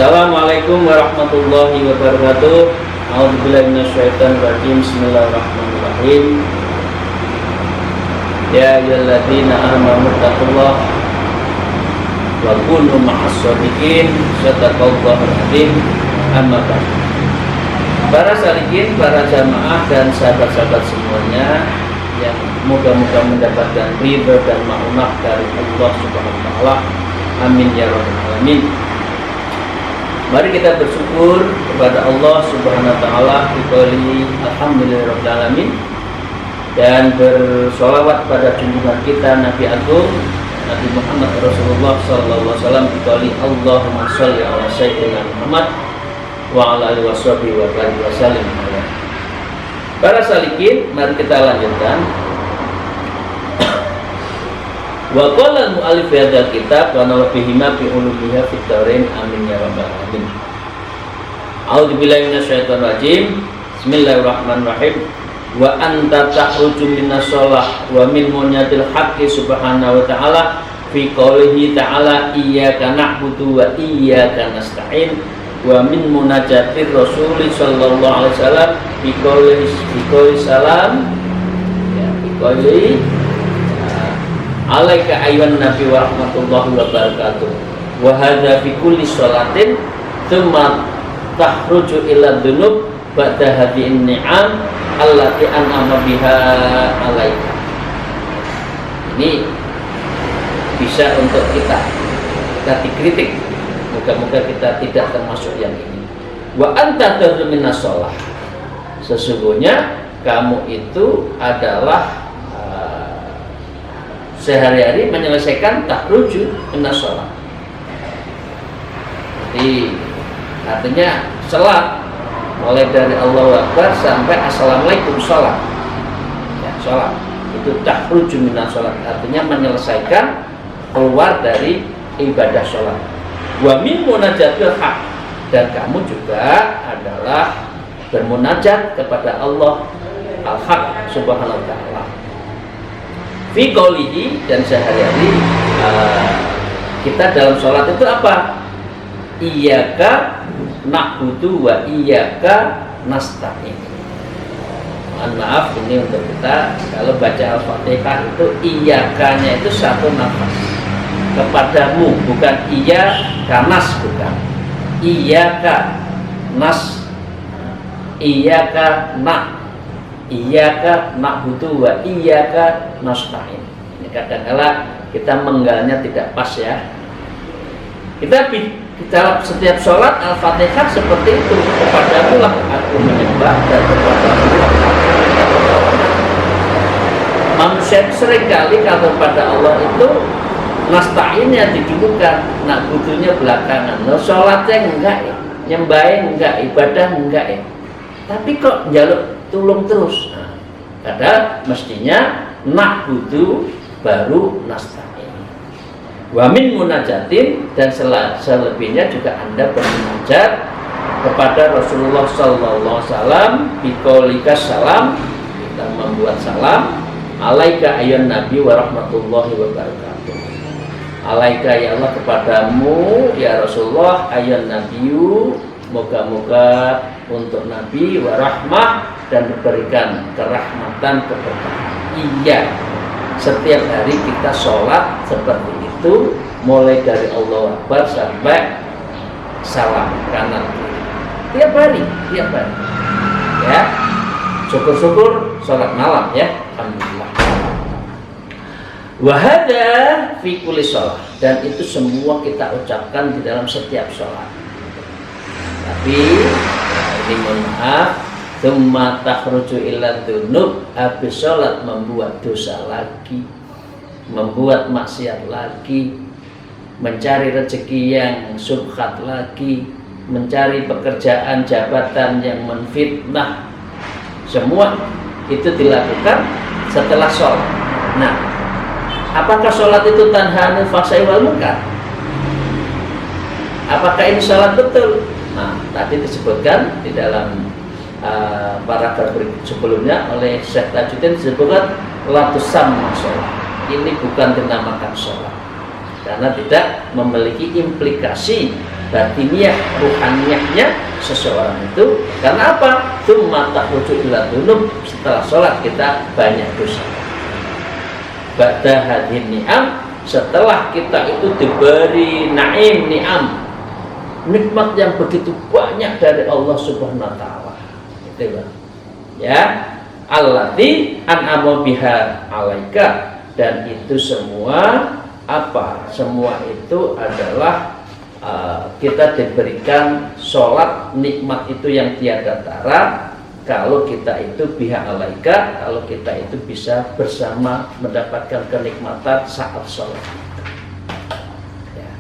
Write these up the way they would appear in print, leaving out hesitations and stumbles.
Assalamualaikum warahmatullahi wabarakatuh. A'udzubillahi minasyaitonir rajim. Bismillahirrahmanirrahim. Ya ayyuhalladzina amanu taqullaha wa kunu ma'as shadiqin. Shadaqallahul adzim. Amma ba'd. Para salikin, para jamaah dan sahabat-sahabat semuanya yang moga-moga mendapatkan ridha dan maunah dari Allah Subhanahu wa taala. Amin ya rabbal alamin. Mari kita bersyukur kepada Allah Subhanahu wa taala biqouli alhamdulillahirabbil alamin, dan bersolawat pada junjungan kita Nabi Agung Nabi Muhammad Rasulullah sallallahu alaihi wasallam biqouli Allahumma shalli ala sayyidina Muhammad wa ala alihi washabihi wa barik wasallim. Para salikin, mari kita lanjutkan. Wa qala al-mu'allif hadzal kitab wa nawbihima fi ulumiha fid dharain amin ya rabbal alamin. A'udzubillahi minasyaitonir rajim. Bismillahirrahmanirrahim. Wa anta takhruju minas shalah wa min munyatil haqqi subhanahu wa ta'ala fi qoulihi ta'ala iyyaka na'budu wa iyyaka nasta'in wa min munajatir rasuli sallallahu alaihi wasallam bi qouli salam ya bi qouli alaika ayyuhan nabi wa rahmatullahi wa barakatuh wa hadza fi kulli sholatin thumma tahruju ila dzunub ba'da hadhihi ni'am allati an'ama biha alaika. Ini bisa untuk kita dikritik. Moga-moga kita tidak termasuk yang ini. Wa anta tahruju minas shalah. Sesungguhnya kamu itu adalah sehari-hari menyelesaikan tahruju minas shalah. Jadi artinya salat mulai dari Allahu Akbar sampai Assalamualaikum salat. Ya, salat itu tahruju minas shalah, artinya menyelesaikan keluar dari ibadah salat. Wa min munajatil haq, dan kamu juga adalah bermunajat kepada Allah al-haq subhanahu wa ta'ala fi qoulihi, dan sehari-hari kita dalam sholat itu apa? Iyyaka na'budu wa iyyaka nasta'in. Mohon maaf, ini untuk kita kalau baca Al-Fatihah itu iyyakanya itu satu nafas, kepadamu, bukan iya kanas, bukan iyyaka nas, iyyaka na, iyyaka na'budu wa iyyaka nasta'in. Ini kadang-kala kita menggalnya tidak pas ya. Kita setiap sholat Al-Fatihah seperti itu, kepadamu lah aku menyembah dan kepadamu manusia seringkali kalau pada Allah itu nasta'innya didulukan, nak butuhnya belakangan. Lo sholatnya enggak ya, nyembahin enggak, ibadah enggak ya, tapi kok jaluk tulung terus. Nah, padahal mestinya nak butuh baru nasta'in. Wa min munajatin, dan selebihnya juga Anda bermunajat kepada Rasulullah sallallahu alaihi wasallam biqaulika salam, kita membuat salam alaika ayyuhan nabi wa rahmatullahi wa barakatuh. Alaika ya Allah, kepadamu ya Rasulullah, ayyuhan nabiyyu, moga-moga untuk Nabi wa rahmah, dan diberikan kerahmatan keberkahan. Iya, setiap hari kita sholat seperti itu, mulai dari Allahu Akbar sampai salam kanan kiri. Tiap hari ya. Syukur-syukur sholat malam ya, alhamdulillah. Wahada fi kulli sholat, dan itu semua kita ucapkan di dalam setiap sholat. Tapi ini mohon maaf, tsumma takhruju ila dzunub, habis sholat membuat dosa lagi, membuat maksiat lagi, mencari rezeki yang subhat lagi, mencari pekerjaan jabatan yang menfitnah. Semua itu dilakukan setelah sholat. Nah, apakah sholat itu tanha anil fahsya'i wal munkar? Apakah ini sholat betul? Nah, tadi disebutkan di dalam paragraf sebelumnya oleh Syekh Tajuddin, disebutkan la tusamma sholat. Ini bukan dinamakan sholat karena tidak memiliki implikasi batiniah, ruhaniyahnya seseorang itu. Karena apa? Tsumma takhruju ila dzunub, setelah sholat kita banyak dosa. Ba'da hadhin ni'am, setelah kita itu diberi naim, ni'am, nikmat yang begitu banyak dari Allah Subhanahu wa taala. Itu ya. Allati an'ama biha alaika, dan itu semua apa? Semua itu adalah kita diberikan sholat, nikmat itu yang tiada tara kalau kita itu biha alaika, kalau kita itu bisa bersama mendapatkan kenikmatan saat sholat ya.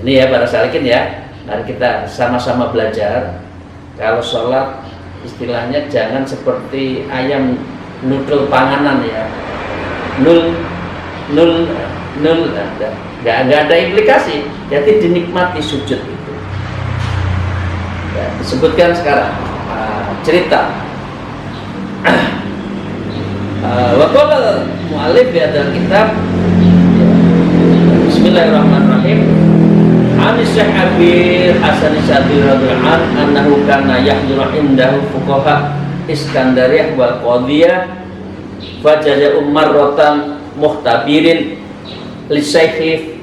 Ini ya para salikin ya, mari kita sama-sama belajar. Kalau sholat istilahnya jangan seperti ayam nudel panganan ya, nggak ada implikasi, jadi dinikmati sujud itu ya. Disebutkan sekarang cerita waqala mu'allif di dalam kitab Bismillahirrahmanirrahim. Ani Syekh Abi Hasan Syadzili radhiyallahu anhu kana yahduru indahu fuqaha Iskandariyah wal Qadiyah fajaza marratan muhtabirin li syekhi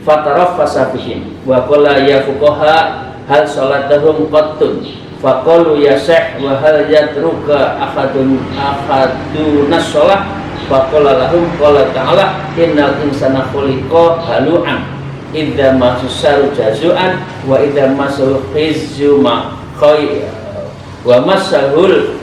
fataraffasa bihim wa qala ya fuqaha hal salatahum qattun faqalu ya syekh wa hal yatruka ahaduna shalah faqala lahum qala ta'ala innal insana khuliqa halu'an idza masahu jazu'an wa idza masahu khizyu ma khay wa masahul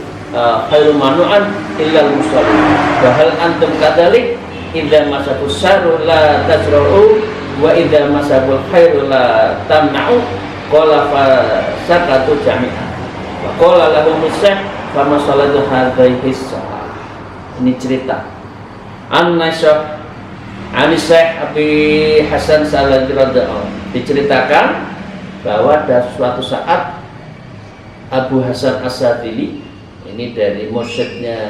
khairu manu'an illa musallin wa hal antum kadzalik idza masahu syarru la tajra'u wa idza masahu khairu la tamna'u qala fa sakatu jami'an wa qala lahum syekh fa masalatu hadhihi shalah. Ini cerita Syekh Abi Hasan Syadzili radhiyallahu anhu, diceritakan bahwa ada suatu saat Abu Hasan As-Syadzili, ini dari mursyidnya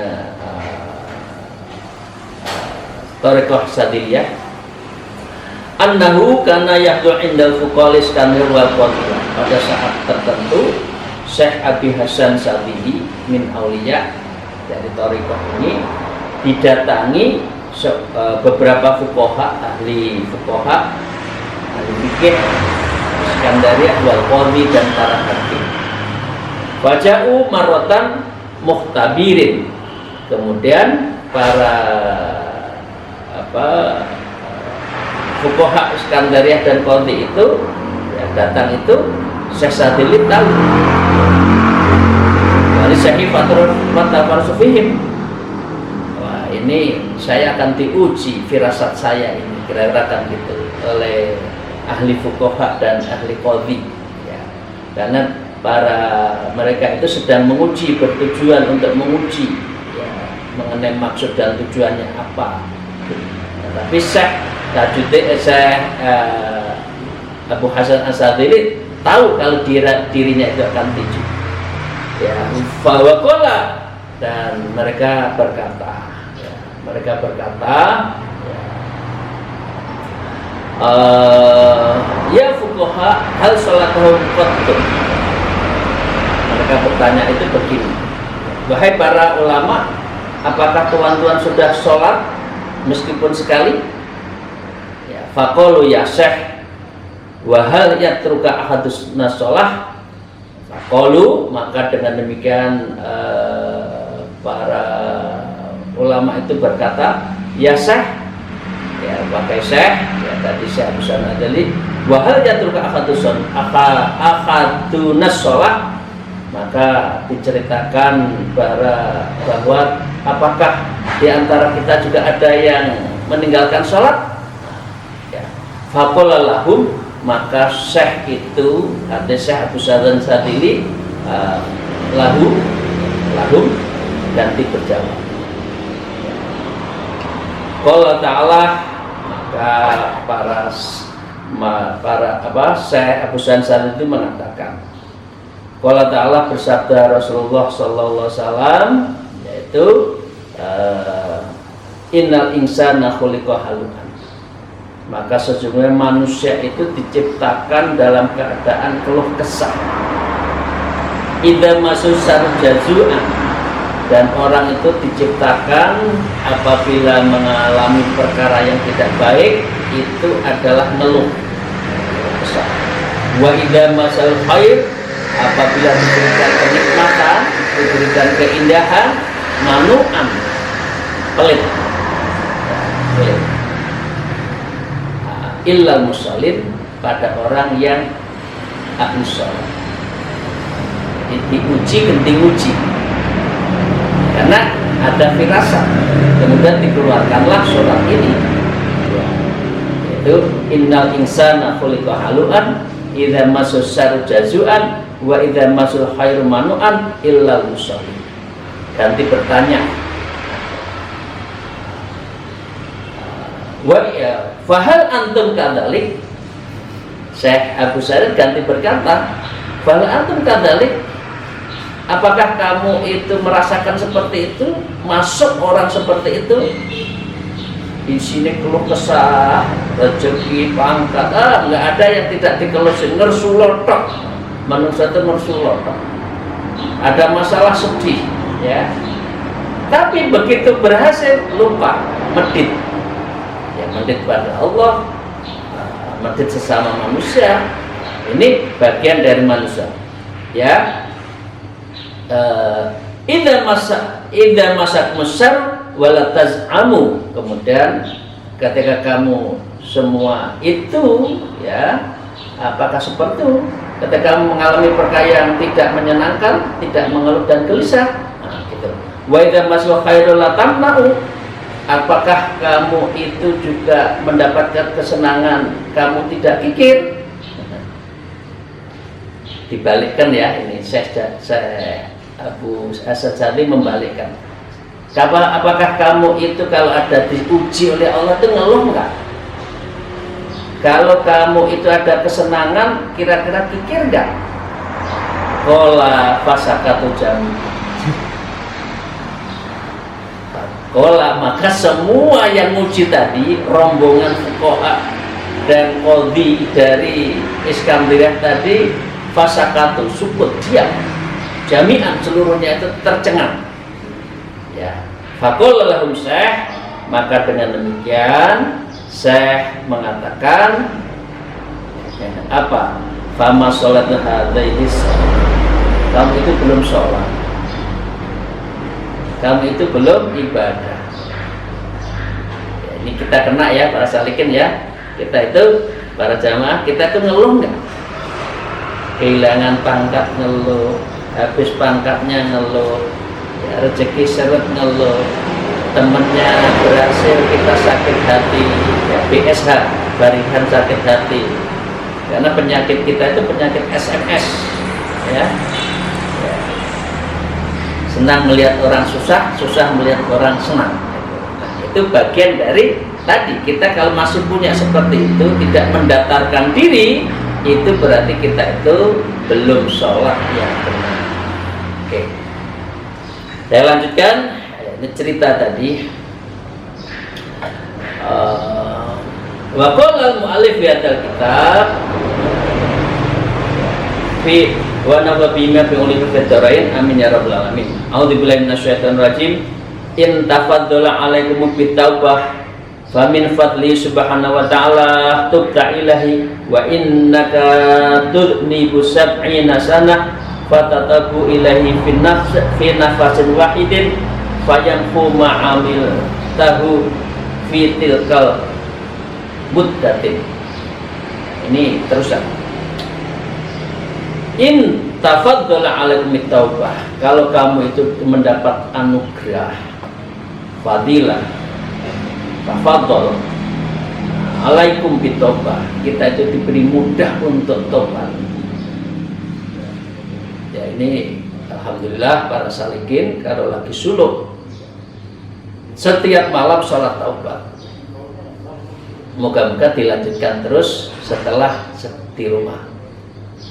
Thariqah Syadziliyah, annahu kana yahdu indal fuqalis kanir wal qadiyah. Pada saat tertentu Syekh Abi Hasan Syadzili min auliya dari Thariqah ini didatangi beberapa fuqaha, ahli fikih Iskandariyah wal Qadhi dan para hakim. Waja'u marratan muhtabirin, kemudian para fuqaha Iskandariyah dan Qadhi itu ya, datang itu Syekh Syadzili tahu dari Syekh Fatafar-Sufihim. Ini saya akan diuji firasat saya ini, kira-kira kan gitu, oleh ahli fuqaha dan ahli qadhi ya. Karena mereka itu sedang menguji, bertujuan untuk menguji ya, mengenai maksud dan tujuannya apa. Tapi Syekh Abu Hasan As-Syadzili tahu kalau dirinya itu akan diuji ya. Fawaqala, dan mereka berkata ya fuqaha hal salatuhum qattun. Mereka bertanya itu begini, wahai para ulama, apakah tuan-tuan sudah sholat meskipun sekali? Ya, faqalu ya syekh wa hal yatruka ahadusna sholah. Faqalu, maka dengan demikian para ulama itu berkata, ya syekh, ya pakai syekh, ya tadi Syekh Abu Hasan Syadzili, wa hal yatruka ahadunas shalah, maka diceritakan bahwa apakah di antara kita juga ada yang meninggalkan sholat? Ya. Faqala lahum, maka syekh itu, ada Syekh Abu Hasan Syadzili, lahum ganti berjawab. Qala ta'ala, maka Syekh Abu Hasan Syadzili itu mengatakan, qala ta'ala, bersabda Rasulullah sallallahu alaihi wasallam, yaitu innal insana khuliqa halu'an. maka sesungguhnya manusia itu diciptakan dalam keadaan keluh kesah. Idza masusar jazuan, dan orang itu diciptakan apabila mengalami perkara yang tidak baik itu adalah ngeluh kesah. Wa idza masal khair, apabila diberikan kenikmatan, diberikan keindahan, manu'an, pelit. Illal musallin, pada orang yang ahli sholat. Diuji genting uji, karena ada firasat, kemudian dikeluarkanlah sholat ini, yaitu innal insana khuliqa halu'an idza massahu syarru jazu'an wa idza massahu khairu manu'an illal musallin. Ganti bertanya, wa fahal antum kadzalik. Syekh Abu Sa'id ganti berkata, fahal antum kadzalik, apakah kamu itu merasakan seperti itu? Masuk orang seperti itu? Di sini keluh kesah, rezeki, pangkat, nggak ada yang tidak dikeluhin, ngersulotok. Manusia itu ngersulotok. Ada masalah sedih, ya. Tapi begitu berhasil, lupa, medit. Ya, medit pada Allah, medit sesama manusia. Ini bagian dari manusia, ya. Idza masak musar wala taz'amu, kemudian ketika kamu semua itu, ya, apakah seperti itu? Ketika kamu mengalami perkara yang tidak menyenangkan, tidak mengeluh dan gelisah, nah, gitu. Wa idza maswa khairul latamna'u, apakah kamu itu juga mendapatkan kesenangan, kamu tidak kikir? Dibalikkan, ya, ini saya Abu As-Sajali membalikkan. Apakah kamu itu kalau ada diuji oleh Allah itu ngeluh enggak? Kalau kamu itu ada kesenangan, kira-kira kikir enggak? Qala fasakatu jami. Qala, maka semua yang muji tadi, rombongan fuqaha dan qadhi dari Iskandariah tadi, fasakatu, sukut, diam. Jami'an, seluruhnya itu tercengang, ya. Faqala lahum Syekh, maka dengan demikian Syekh mengatakan, ya, apa? Fama sholat hadzaihi, kamu itu belum sholat, kamu itu belum ibadah. Ya, ini kita kena, ya, para salikin, ya. Kita itu para jamaah, kita itu ngeluh nggak? Kehilangan pangkat ngeluh, habis pangkatnya ngeluh, ya, rezeki seret ngeluh, temennya berhasil kita sakit hati, ya, BSH, barihan sakit hati, karena penyakit kita itu penyakit SMS, ya. Ya. Senang melihat orang susah, susah melihat orang senang. Nah, itu bagian dari tadi, kita kalau masih punya seperti itu, tidak mendatarkan diri, itu berarti kita itu belum sholat yang benar. Oke, saya lanjutkan. Ini cerita tadi. Wa qala al-mu'allif fi hadzal kitab fi wa nawabi ma fi ulil fitarain, amin ya rabbal alamin. A'udzubillahi minasyaitonir rajim. In tafaddala 'alaikum bitaubah famin fadli subhanahu wa ta'ala tubta ilahi wa innaka tudnibu sab'ina sanah fatatabu ilahi fi nafasin wahidin fayanfu ma'amil tahu fi tilkal muddatin. Ini terusan. In tafaddala 'alaikum taubah, kalau kamu itu mendapat anugerah, fadilah, tafaddal alaikum bitobah, kita itu diberi mudah untuk tobat. Ya, ini alhamdulillah para salikin kalau lagi suluk setiap malam sholat taubat. Moga-moga dilanjutkan terus setelah di rumah.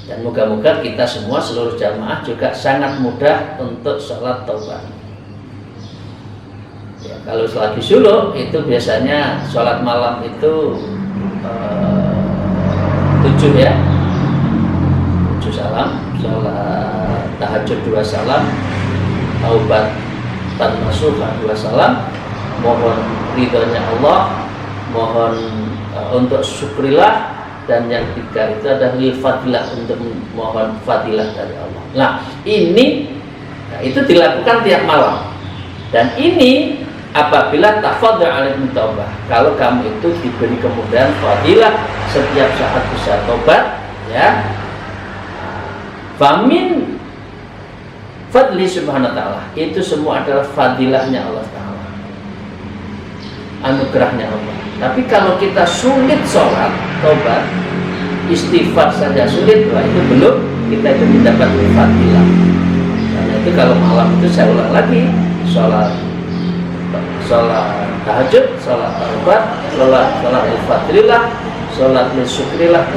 Dan moga-moga kita semua seluruh jamaah juga sangat mudah untuk sholat taubat. Ya, kalau lagi suluk itu biasanya sholat malam itu 7 ya, 7 salam, sholat tahajud 2 salam, taubat tan nasuha 2 salam, mohon ridhonya Allah, mohon untuk syukrilah, dan yang 3 itu adalah lil fadilah, untuk mohon fadilah dari Allah. Nah ini itu dilakukan tiap malam, dan ini apabila tafadhal alaikum taubah, kalau kamu itu diberi kemudahan fadilah setiap saat bisa tobat ya, famin fadli subhanahu wa ta'ala, itu semua adalah fadilahnya Allah ta'ala, anugerahnya Allah. Tapi kalau kita sulit sholat tobat, istighfar saja sulit, wah itu belum kita itu mendapat fadilah. Karena itu kalau malam itu saya ulang lagi, sholat tahajud, sholat taubat, sholat lil fadlilah, sholat lil syukrilah,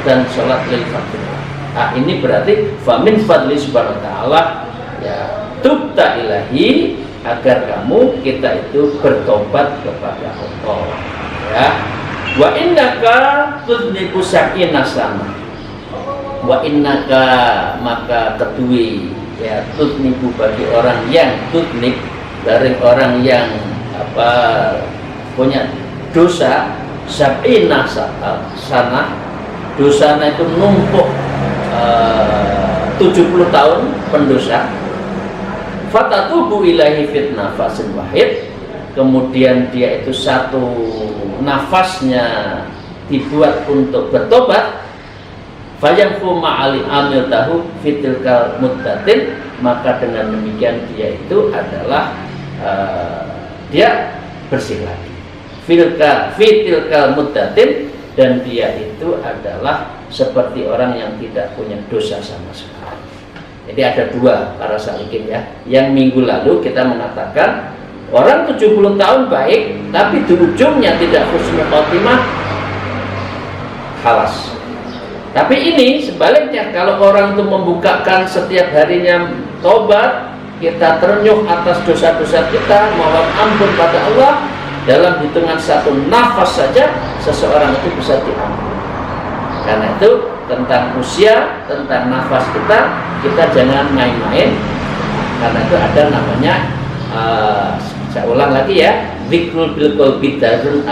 dan sholat lil fadlilah. Nah ini berarti famin fadli subhanahu wa ta'ala ya, tubta ilahi, agar kita itu bertobat kepada Allah ya. Wa innaka tudniku sakina sama, wa innaka maka kedui ya, tudniku bagi orang yang tudnik, dari orang yang punya dosa, sab'ina sana, dosanya itu numpuk 70 tahun pendosa, fatatubu ilahi fit nafasin wahid, kemudian dia itu satu nafasnya dibuat untuk bertobat, fayamfu ma'ali amil tahu fitilkal muddatin, maka dengan demikian dia itu adalah dia bersih lagi fitilkal muddatin, dan dia itu adalah seperti orang yang tidak punya dosa sama sekali. Jadi ada 2 para salikin ya. Yang minggu lalu kita mengatakan orang 70 tahun baik, tapi di ujungnya tidak husnul khotimah, khalas. Tapi ini sebaliknya, kalau orang itu membukakan setiap harinya tobat, kita terenyuh atas dosa-dosa kita, mohon ampun pada Allah, dalam hitungan 1 nafas saja seseorang itu bisa diampuni. Karena itu tentang usia, tentang nafas kita jangan main-main. Karena itu ada namanya saya ulang lagi ya, zikrul bil qalbi darul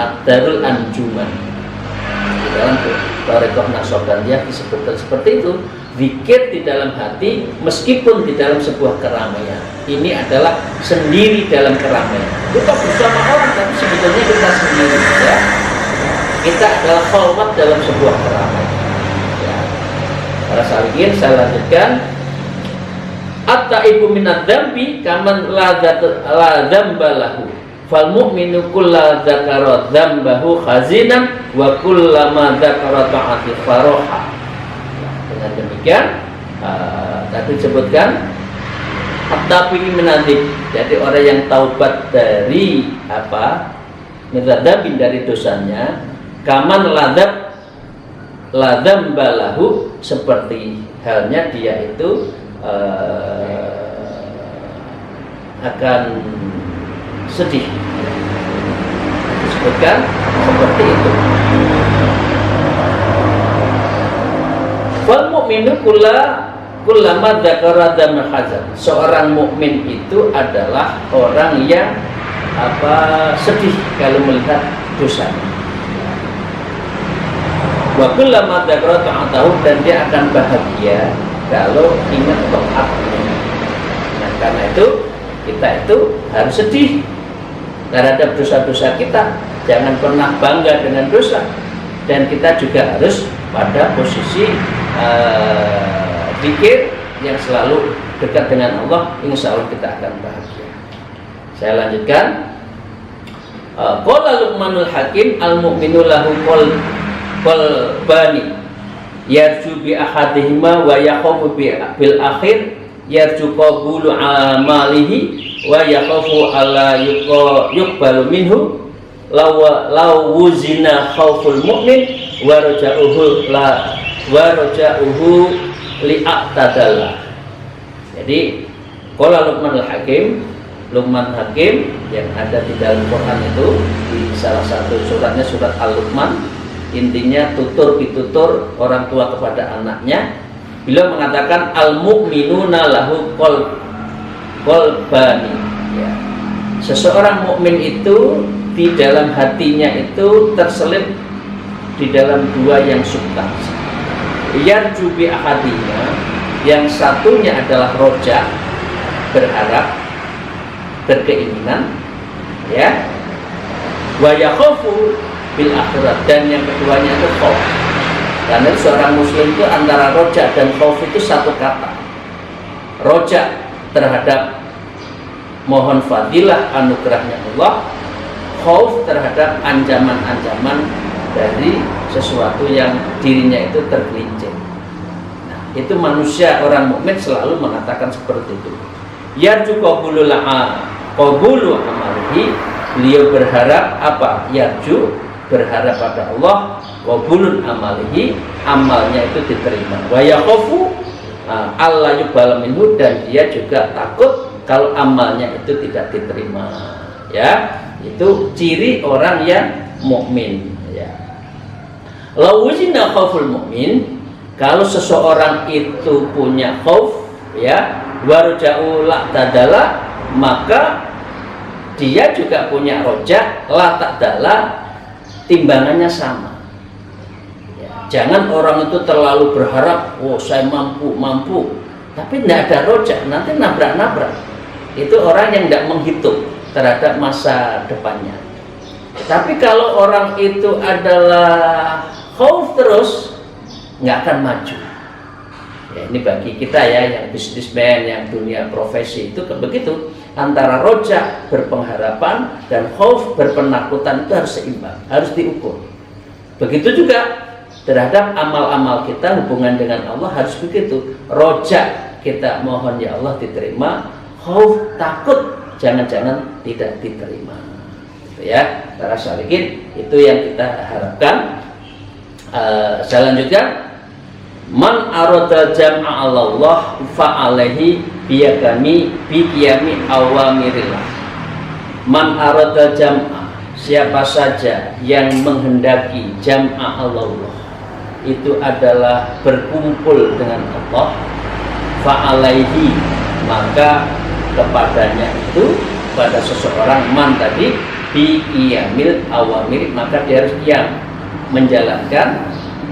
anjuman. Di dalam Thariqah Naqsyabandiyah disebutkan seperti itu, zikir di dalam hati meskipun di dalam sebuah keramaian. Ini adalah sendiri dalam keramaian. Kita bersama orang tapi sebetulnya kita sendiri ya. Kita adalah khalwat dalam sebuah keramaian ya. Para salihin, saya lanjutkan. At-taibu minadz dzambi kaman la dzamba lahu. Fal mu'minu kulla dzakara dzambahu khazinan wa kullama dzakara ta'ati faraha. Dengan demikian tadi disebutkan at-taibu minadz, jadi orang yang taubat dari minadzambin, dari dosanya, kaman la dzamba lahu, seperti halnya dia itu akan sedih, disebutkan seperti itu. Wal mu'minu kullama dzakara dzamma hazan, seorang mukmin itu adalah orang yang sedih kalau melihat dosanya. Wa kullama dzakara ta'atahu, dan dia akan bahagia kalau ingat taatnya. Nah, karena itu kita itu harus sedih terhadap dosa-dosa kita, jangan pernah bangga dengan dosa, dan kita juga harus pada posisi zikir yang selalu dekat dengan Allah, insya Allah kita akan bahagia. Saya lanjutkan. Qala Luqmanul Hakim, al-mu'minu lahu qalbani yarju bi ahadihima wa yakhafu bil akhir, yarju qabulu amalihi wa yakhafu alla yuqbalu minhu, law wuzina khauful mu'min wa raja'uhu li'aqtadallah. Jadi qala Luqmanul Hakim, Luqman Hakim yang ada di dalam Quran itu, di salah satu suratnya, surat Al-Luqman, intinya tutur pitutur orang tua kepada anaknya. Beliau mengatakan al-mu'minuna lahu qalbani, ya. Seseorang mukmin itu di dalam hatinya itu terselip di dalam dua yang substansi. Yarju bi ahadinya, yang satunya adalah roja, berharap, berkeinginan, ya. Wa yakhafu bil akhirat, dan yang keduanya itu khauf. Karena seorang muslim itu antara roja dan khauf itu satu kata. Roja terhadap mohon fadilah anugerahnya Allah, khauf terhadap ancaman-ancaman dari sesuatu yang dirinya itu tergelincir. Nah, itu manusia orang mukmin selalu mengatakan seperti itu. Yarju qabulu amalihi, beliau berharap apa? Yarju, berharap pada Allah, qabulun amalihi, amalnya itu diterima. Wa yakhafu alla yuqbala minhu, dan dia juga takut kalau amalnya itu tidak diterima. Ya, itu ciri orang yang mukmin, ya. Lawuzina khauful mukmin, kalau seseorang itu punya khauf, ya, warja'u la tadala, maka dia juga punya roja la tadala, timbangannya sama, ya. Jangan orang itu terlalu berharap, oh saya mampu, tapi tidak ada roja, nanti nabrak-nabrak. Itu orang yang tidak menghitung terhadap masa depannya. Tapi kalau orang itu adalah khauf terus, nggak akan maju. Ya, ini bagi kita ya, yang bisnismen, yang dunia profesi itu begitu. Antara roja berpengharapan dan khauf berpenakutan itu harus seimbang, harus diukur. Begitu juga terhadap amal-amal kita, hubungan dengan Allah harus begitu. Roja kita mohon ya Allah diterima, khauf takut jangan-jangan tidak diterima. Gitu ya, para salikin, itu yang kita harapkan. Saya lanjutkan. Man arada jam'a Allah fa alaihi biyakami biqiyami awamirillah. Man arada jam'a, siapa saja yang menghendaki jam'a Allah, itu adalah berkumpul dengan Allah, fa alaihi, maka kepadanya itu, pada seseorang man tadi, biqiyamil awamir, maka dia harus qiyam, menjalankan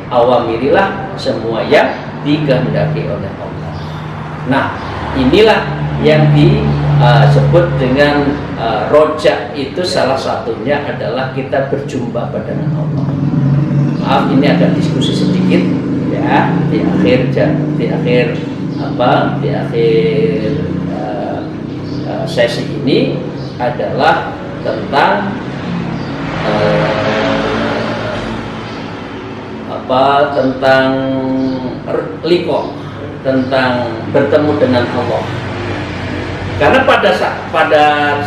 awamirilah, semua yang dikehendaki oleh Allah. Nah, inilah yang disebut dengan roja, itu salah satunya adalah kita berjumpa dengan Allah. Maaf, ini agak diskusi sedikit ya di akhir sesi ini adalah tentang tentang liqo, tentang bertemu dengan Allah. Karena pada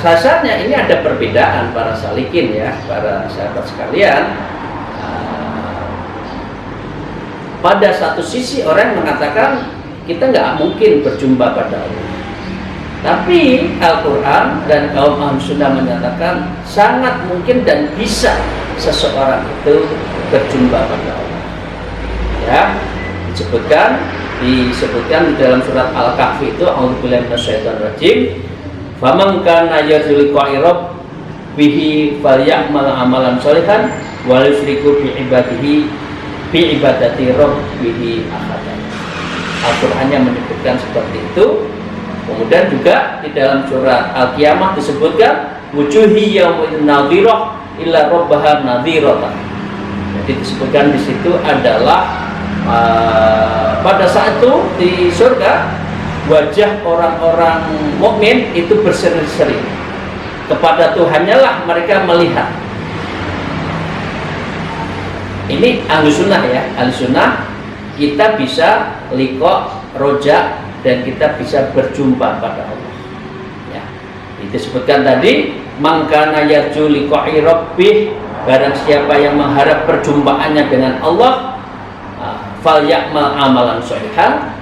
dasarnya ini ada perbedaan para salikin ya, para sahabat sekalian. Pada satu sisi orang mengatakan kita nggak mungkin berjumpa pada Allah. Tapi Al-Quran dan kaum Ahlus Sunnah menyatakan sangat mungkin dan bisa seseorang itu berjumpa pada Allah. Ya, disebutkan di dalam surat Al-Kahfi itu, a'udzubillahi minasyaitonir rajim, faman kana yarju liqa'i rabbih falyamal amalan sholihan wa yusyriku bi ibadati rabbih ahadan. Al-Qur'annya menyebutkan seperti itu. Kemudian juga di dalam surat Al-Qiyamah disebutkan wujuhi yawmin nadhirah illa rabbaha nadhiratan. Jadi disebutkan di situ adalah pada saat itu di surga wajah orang-orang mukmin itu berseri-seri, kepada Tuhannya lah mereka melihat. Ini Ahlus Sunnah ya, Ahlus Sunnah kita bisa liqa, roja, dan kita bisa berjumpa pada Allah. Ya, itu disebutkan tadi, mangkana yarju liqa'i rabbih, barang siapa yang mengharap perjumpaannya dengan Allah, fal ya'mal amalan sholihan,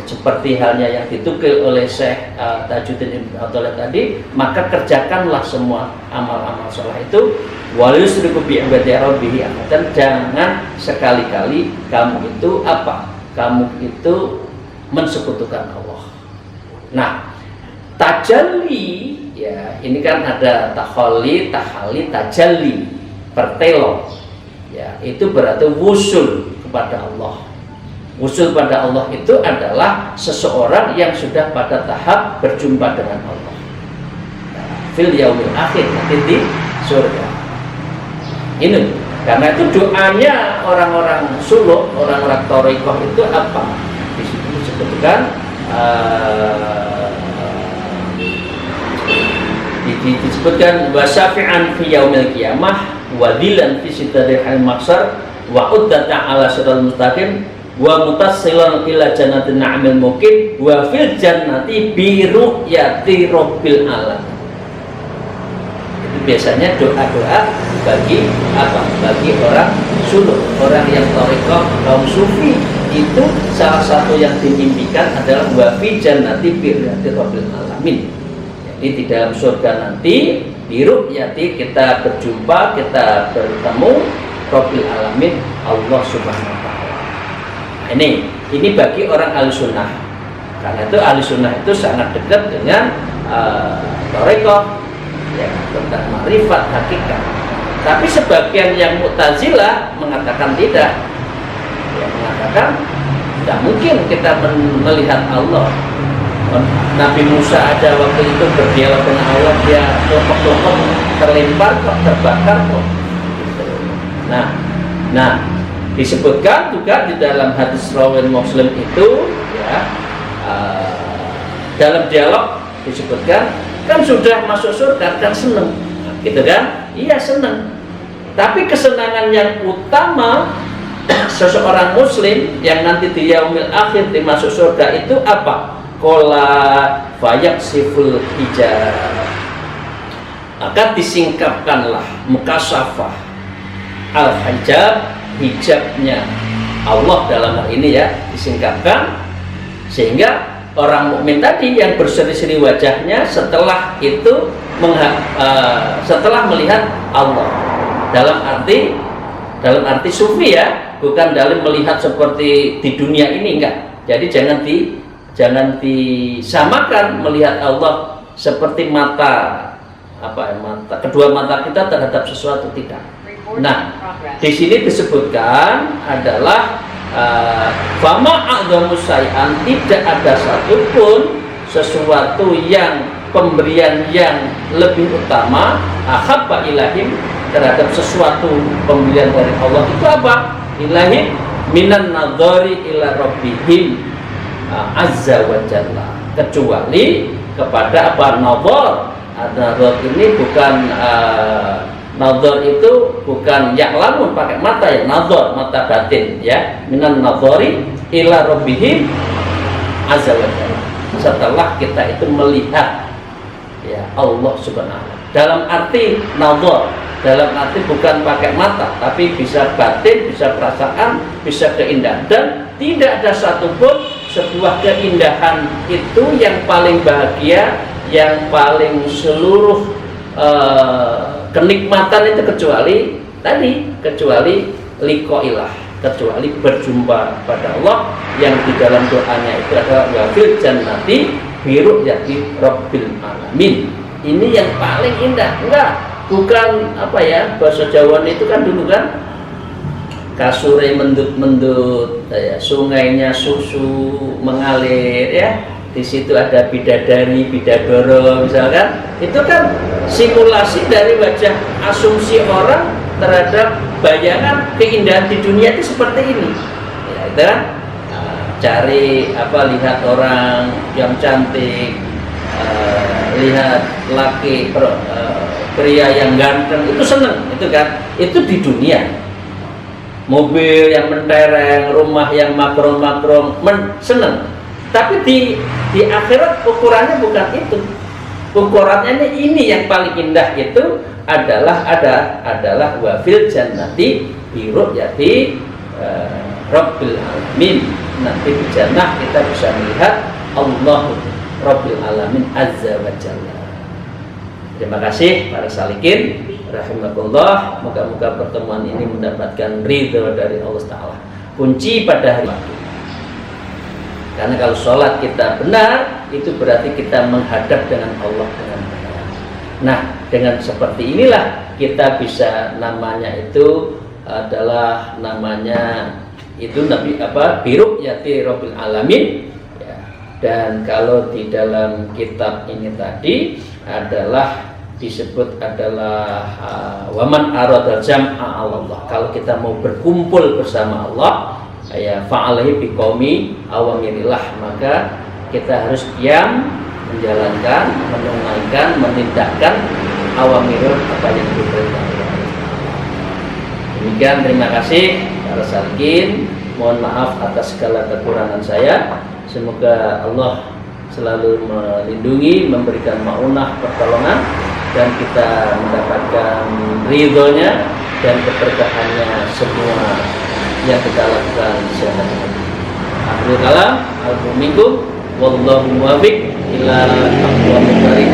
seperti halnya yang ditukil oleh Syekh Tajuddin Ibn Athaillah tadi, maka kerjakanlah semua amal-amal saleh itu, wal yusriku bi ibadati rabbih, dan jangan sekali-kali kamu itu kamu itu mensekutukan Allah. Nah, tajalli ya, ini kan ada tahalli, tajalli, pertelo. Ya, itu berarti wusul kepada Allah. Wusul pada Allah itu adalah seseorang yang sudah pada tahap berjumpa dengan Allah. Fil yaumil akhir, nanti di surga. Ini karena itu doanya orang-orang suluk, orang-orang thariqah itu apa? Di situ disebutkan disebutkan wasyafi'an fi yaumil qiyamah wa dilan fi sidratil mahsyar wa uddata ala siratal mustaqim wa mutassilan ila jannatin na'imil muqim wa fil jannati bi ru'yati rabbil alamin. Itu biasanya doa-doa bagi bagi orang suluk, orang yang thariqah, kaum sufi, itu salah satu yang dimimpikan adalah wa fi jannati bi ru'yati rabbil alamin. Jadi di dalam surga nanti bi ru'yati kita berjumpa, kita bertemu rabbil alamin, Allah Subhanahu wa taala. Ini bagi orang ahlussunnah. Karena itu ahlussunnah itu sangat dekat dengan thariqah, ya, tentang ma'rifat hakikat. Tapi sebagian yang Mu'tazilah mengatakan tidak, ya, mengatakan tidak mungkin kita melihat Allah. Nabi Musa ada waktu itu berdialog dengan Allah, dia kelompok-kelompok terlempar kok, terbakar kok. Nah, disebutkan juga di dalam hadis rawi Muslim itu, ya, dalam dialog disebutkan kan sudah masuk surga kan seneng, gitu kan? Iya seneng. Tapi kesenangan yang utama seseorang Muslim yang nanti di yaumil akhir dimasuk surga itu apa? Qala fayaksiful hijab, maka disingkapkanlah mukasyafah al-hijab, hijabnya Allah dalam hal ini ya, disingkapkan sehingga orang mukmin tadi yang berseri-seri wajahnya setelah itu setelah melihat Allah, dalam arti sufi ya, bukan dalam melihat seperti di dunia ini, enggak. Jadi jangan disamakan melihat Allah seperti kedua mata kita terhadap sesuatu, tidak. Nah, di sini disebutkan adalah fama a'dhamu syai'an, tidak ada satupun sesuatu yang pemberian yang lebih utama ahabba ilahim, terhadap sesuatu pemberian dari Allah itu apa? Ilahim minan nadhari ila rabbihim azza wa jalla, kecuali kepada apa? Nadhar. Nadhar ini bukan nadhar itu bukan ya'lamun pakai mata ya, nadhar mata batin ya, minan nadhari ila rabbihim azza wa jalla, setelah kita itu melihat ya Allah Subhanahu wa taala. Dalam arti nadhar, dalam arti bukan pakai mata, tapi bisa batin, bisa perasaan, bisa keindahan, dan tidak ada satupun sebuah keindahan itu yang paling bahagia, yang paling seluruh kenikmatan itu kecuali liqailah, kecuali berjumpa pada Allah, yang di dalam doanya itu adalah wa fil jannati bi ru'yati rabbil alamin. Ini yang paling indah. Bukan bahasa Jawa itu kan dulu kan kasure mendut-mendut ya, sungainya susu mengalir ya, di situ ada bidadari, bidadoro misalkan, itu kan simulasi dari wajah asumsi orang terhadap bayangan keindahan di dunia itu seperti ini ya, itu kan cari lihat orang yang cantik, lihat laki pria yang ganteng, itu seneng, itu kan, itu di dunia. Mobil yang mentereng, rumah yang makro-makro, seneng. Tapi di akhirat ukurannya bukan itu. Ukurannya ini yang paling indah itu adalah wa fil jannati bi ru'yati rabbil alamin. nanti di jannah kita bisa melihat Allah Rabbil Alamin Azza wa Jalla. Terima kasih para salikin rahimakumullah. Moga-moga pertemuan ini mendapatkan ridho dari Allah Ta'ala. Kunci pada hari itu, karena kalau sholat kita benar, itu berarti kita menghadap dengan Allah dengan benar. Nah, dengan seperti inilah kita bisa, namanya itu adalah namanya itu Nabi biruk yati Rabbil Alamin ya. Dan kalau di dalam kitab ini tadi adalah disebut adalah waman aradal jam'a Allah. Kalau kita mau berkumpul bersama Allah ya fa'alaihi biqaumi awamirillah, maka kita harus diam, menjalankan, menunaikan, menindakkan awamirul apa yang diperintahkan. Demikian, terima kasih para salikin. Mohon maaf atas segala kekurangan saya. Semoga Allah selalu melindungi, memberikan maunah pertolongan, dan kita mendapatkan ridhonya dan keberkahannya semua yang kita lakukan sehari hari. Akhirul kalam, alhamdulillah, wallahu muwaffiq ila aqwamit thariq.